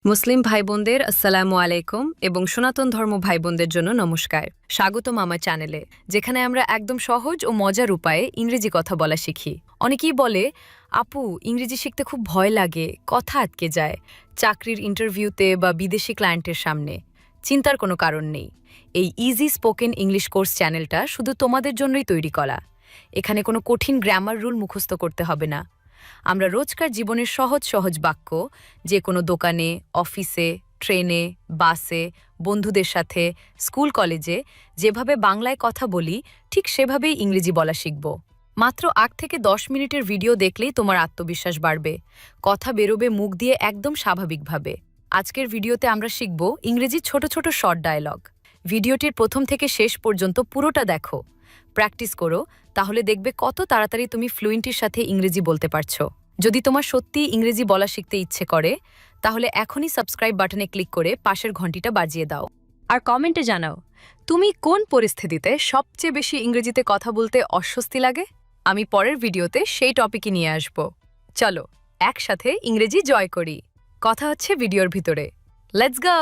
মুসলিম ভাই বোনদের আসসালামু আলাইকুম এবং সনাতন ধর্ম ভাই বোনদের জন্য নমস্কার। স্বাগতম আমার চ্যানেলে, যেখানে আমরা একদম সহজ ও মজার উপায়ে ইংরেজি কথা বলা শিখি। অনেকেই বলে, আপু ইংরেজি শিখতে খুব ভয় লাগে, কথা আটকে যায় চাকরির ইন্টারভিউতে বা বিদেশি ক্লায়েন্টের সামনে। চিন্তার কোনো কারণ নেই। এই ইজি স্পোকেন ইংলিশ কোর্স চ্যানেলটা শুধু তোমাদের জন্যই তৈরি করা। এখানে কোনো কঠিন গ্রামার রুল মুখস্থ করতে হবে না। আমরা রোজকার জীবনের সহজ সহজ বাক্য, যে কোনো দোকানে, অফিসে, ট্রেনে, বাসে, বন্ধুদের সাথে, স্কুল কলেজে যেভাবে বাংলায় কথা বলি ঠিক সেভাবেই ইংরেজি বলা শিখব। মাত্র ৮ থেকে ১০ মিনিটের ভিডিও দেখলেই তোমার আত্মবিশ্বাস বাড়বে। কথা বেরোবে মুখ দিয়ে একদম স্বাভাবিকভাবে। আজকের ভিডিওতে আমরা শিখব ইংরেজি ছোট ছোট শর্ট ডায়লগ। ভিডিওটির প্রথম থেকে শেষ পর্যন্ত পুরোটা দেখো, প্র্যাকটিস করো, তাহলে দেখবে কত তাড়াতাড়ি তুমি ফ্লুয়েন্টির সাথে ইংরেজি বলতে পারছো। যদি তোমার সত্যিই ইংরেজি বলা শিখতে ইচ্ছে করে, তাহলে এখনই সাবস্ক্রাইব বাটনে ক্লিক করে পাশের ঘন্টিটা বাজিয়ে দাও। আর কমেন্টে জানাও, তুমি কোন পরিস্থিতিতে সবচেয়ে বেশি ইংরেজিতে কথা বলতে অস্বস্তি লাগে। আমি পরের ভিডিওতে সেই টপিকই নিয়ে আসব। চলো একসাথে ইংরেজি জয় করি। কথা হচ্ছে ভিডিওর ভিতরে। Let's go.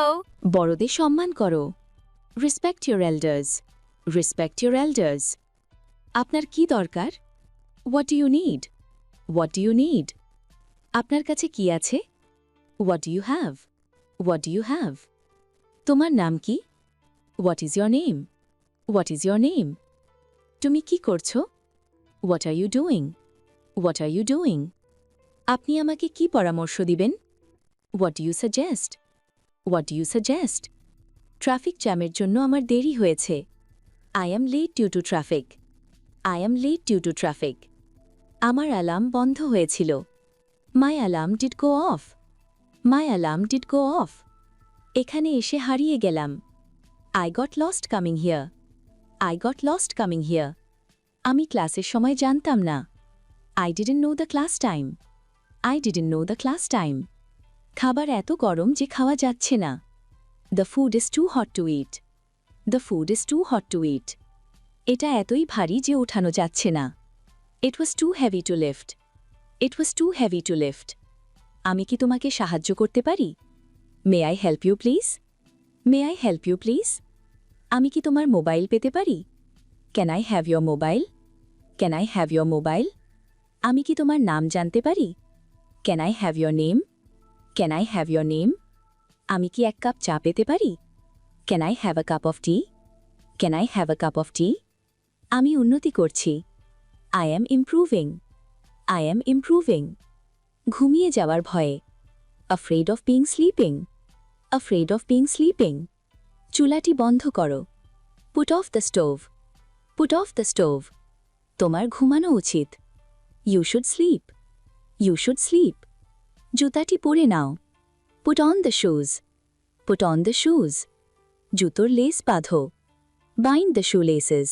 বড়দের সম্মান করো। Respect your elders. Respect your elders. আপনার কি দরকার? What do you need? What do you need? আপনার কাছে কি আছে? What do you have? What do you have? তোমার নাম কি? What is your name? What is your name? তুমি কি করছো? What are you doing? What are you doing? আপনি আমাকে কি পরামর্শ দিবেন? What do you suggest? What do you suggest? Traffic জ্যামের জন্য আমার দেরি হয়েছে। I am late due to traffic. I am late due to traffic. আমার অ্যালার্ম বন্ধ হয়েছিল। My alarm did go off. My alarm did go off. এখানে এসে হারিয়ে গেলাম। I got lost coming here. I got lost coming here. আমি ক্লাসের সময় জানতাম না। I didn't know the class time. I didn't know the class time. খাবার এত গরম যে খাওয়া যাচ্ছে না। The food is too hot to eat. The food is too hot to eat. এটা এতই ভারী যে ওঠানো যাচ্ছে না। It was too heavy to lift. It was too heavy to lift. আমি কি তোমাকে সাহায্য করতে পারি? May I help you please? May I help you please? আমি কি তোমার মোবাইল পেতে পারি? Can I have your mobile? Can I have your mobile? আমি কি তোমার নাম জানতে পারি? Can I have your name? Can I have your name? আমি কি এক কাপ চা পেতে পারি? Can I have a cup of tea? Can I have a cup of tea? আমি উন্নতি করছি। I am improving. I am improving. ঘুমিয়ে যাওয়ার ভয়ে। Afraid of being sleeping. Afraid of being sleeping. চুলাটি বন্ধ করো। Put off the stove. Put off the stove. তোমার ঘুমানো উচিত। You should sleep. You should sleep. জুতাটি পরে নাও। Put on the shoes. Put on the shoes. জুতোর লেস বাঁধো। Bind the shoe laces.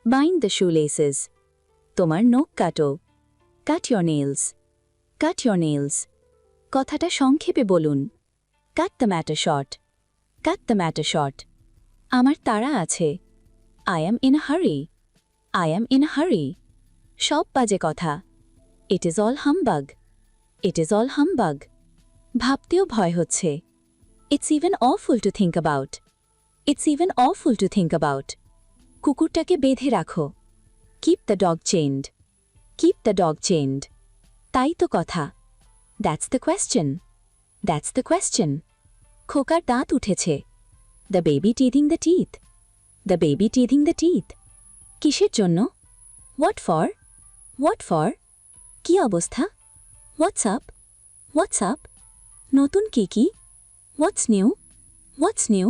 Bind the shoe laces. তোমার নখ কাটো। Cut your nails. Cut your nails. কথাটা সংক্ষেপে বলুন। Cut the matter short. Cut the matter short. আমার তাড়া আছে। আই অ্যাম ইন আ হারি। আই অ্যাম ইন আ হারি। সব বাজে কথা। It is all humbug. It is all humbug. ভাবতেও ভয় হচ্ছে। It's even awful to think about. It's even awful to think about. কুকুরটাকে বেঁধে রাখো। Keep the dog chained. Keep the dog chained. তাই তো কথা। That's the question. That's the question. খোকার দাঁত উঠেছে। The baby teething the teeth. The baby teething the teeth. কিসের জন্য? What for? What for? কি অবস্থা? What's up? হোয়াটস আপ? নতুন কি কি? What's new? What's new?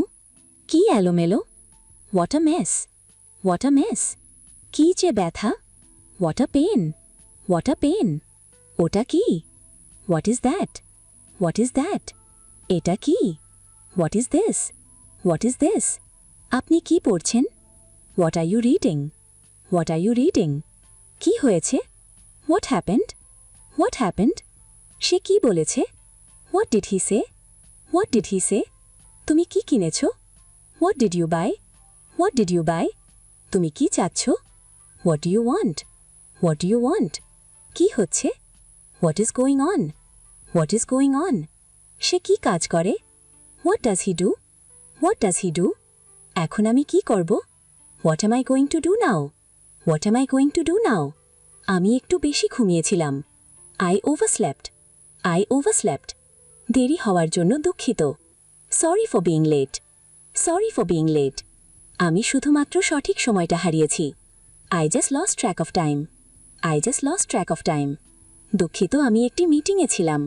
কি এলোমেলো? What a mess. What a mess. কি যে ব্যথা? What a pain. What a pain. ওটা কি? What is that? What is that? এটা কি? What is this? What is this? আপনি কি পড়ছেন? What are you reading? What are you reading? কি হয়েছে? What happened? What happened? সে কি বলেছে? What did he say? What did he সে? তুমি কি কিনেছ? What did you buy? What did you buy? তুমি কি চাচ্ছ? What do you want? What do you want? কি হচ্ছে? What is going on? What is going on? সে কি কাজ করে? What does he do? What does he do? এখন আমি কি করব? What am I going to do now? What am I going to do now? আমি একটু বেশি ঘুমিয়েছিলাম। I overslept. আই ওভারস্লেপ্ট। দেরি হওয়ার জন্য দুঃখিত। Sorry for being late. Sorry for being late. আমি শুধুমাত্র সঠিক সময়টা হারিয়েছি। I just lost track of time. I just lost track of time. দুঃখিত, আমি একটি মিটিংয়ে ছিলাম।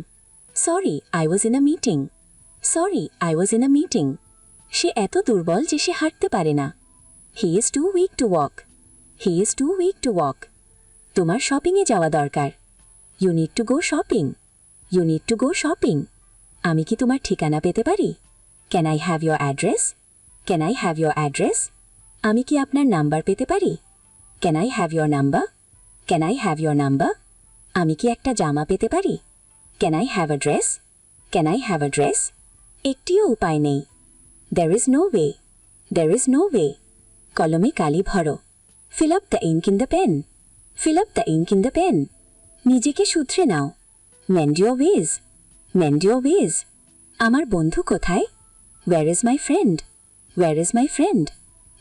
Sorry, I was in a meeting. Sorry, I was in a meeting. সে এত দুর্বল যে সে হাঁটতে পারে না। He is too weak to walk. He is too weak to walk. তোমার শপিংয়ে যাওয়া দরকার। You need to go shopping. You need to go shopping. আমি কি তোমার ঠিকানা পেতে পারি? Can I have your address? Can I have your address? আমি কি আপনার নাম্বার পেতে পারি? Can I have your number? Can I have your number? আমি কি একটা জামা পেতে পারি? Can I have a dress? Can I have a dress? একটিও উপায় নেই। There is no way. There is no way. কলমে কালি ভরো। Fill up the ink in the pen. Fill up the ink in the pen. নিজেকে শুধরে নাও। Mend your ways. Mend your ways. আমার বন্ধু কোথায়? Where is my friend? Where is my friend?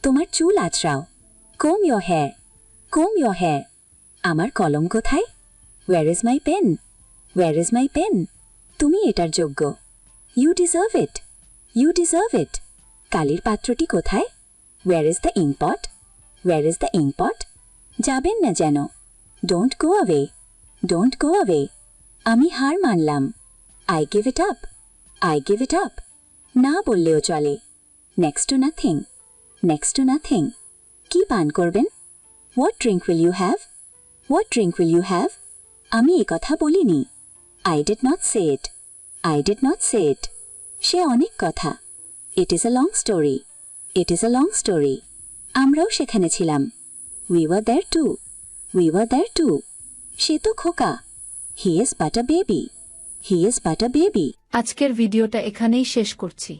তোমার চুল আঁচড়াও। Comb your hair. Comb your hair. আমার কলম কোথায়? Where is my pen? Where is my pen? তুমি এটার যোগ্য। You deserve it. You deserve it. কালির পাত্রটি কোথায়? Where is the ink pot? Where is the ink pot? যাবেন না যেন। Don't go away. Don't go away. আমি হার মানলাম। I give it up. I give it up. না বললেও চলে। Next to nothing. Next to nothing. কি পান করবেন? What drink will you have? What drink will you have? আমি এ কথা বলিনি। I did not say it. I did not say it. সে অনেক কথা। It is a long story. It is a long story. আমরাও সেখানে ছিলাম। We were there too. We were there too. সে তো খোকা। He is but a baby. He is but a baby. আজকের ভিডিওটা এখানেই শেষ করছি।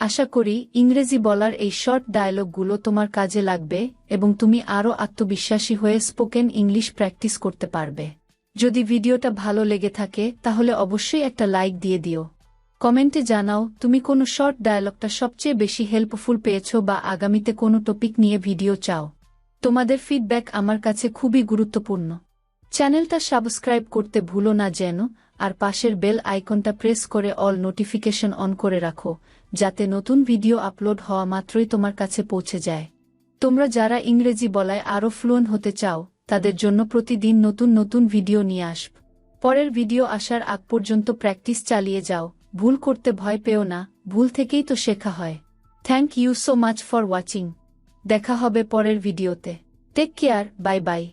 আশা করি ইংরেজি বলার এই শর্ট ডায়লগগুলো তোমার কাজে লাগবে এবং তুমি আরও আত্মবিশ্বাসী হয়ে স্পোকেন ইংলিশ প্র্যাকটিস করতে পারবে। যদি ভিডিওটা ভালো লেগে থাকে তাহলে অবশ্যই একটা লাইক দিয়ে দিও। কমেন্টে জানাও তুমি কোনো শর্ট ডায়লগটা সবচেয়ে বেশি হেল্পফুল পেয়েছো বা আগামীতে কোনো টপিক নিয়ে ভিডিও চাও। তোমাদের ফিডব্যাক আমার কাছে খুবই গুরুত্বপূর্ণ। চ্যানেলটা সাবস্ক্রাইব করতে ভুলো না যেন, আর পাশের বেল আইকনটা প্রেস করে অল নোটিফিকেশন অন করে রাখো, যাতে নতুন ভিডিও আপলোড হওয়া মাত্রই তোমার কাছে পৌঁছে যায়। তোমরা যারা ইংরেজি বলায় আরও ফ্লুয়েন্ট হতে চাও, তাদের জন্য প্রতিদিন নতুন নতুন ভিডিও নিয়ে আসব। পরের ভিডিও আসার আগ পর্যন্ত প্র্যাকটিস চালিয়ে যাও। ভুল করতে ভয় পেও না, ভুল থেকেই তো শেখা হয়। Thank you so much for watching. দেখা হবে পরের ভিডিওতে। Take care, bye by.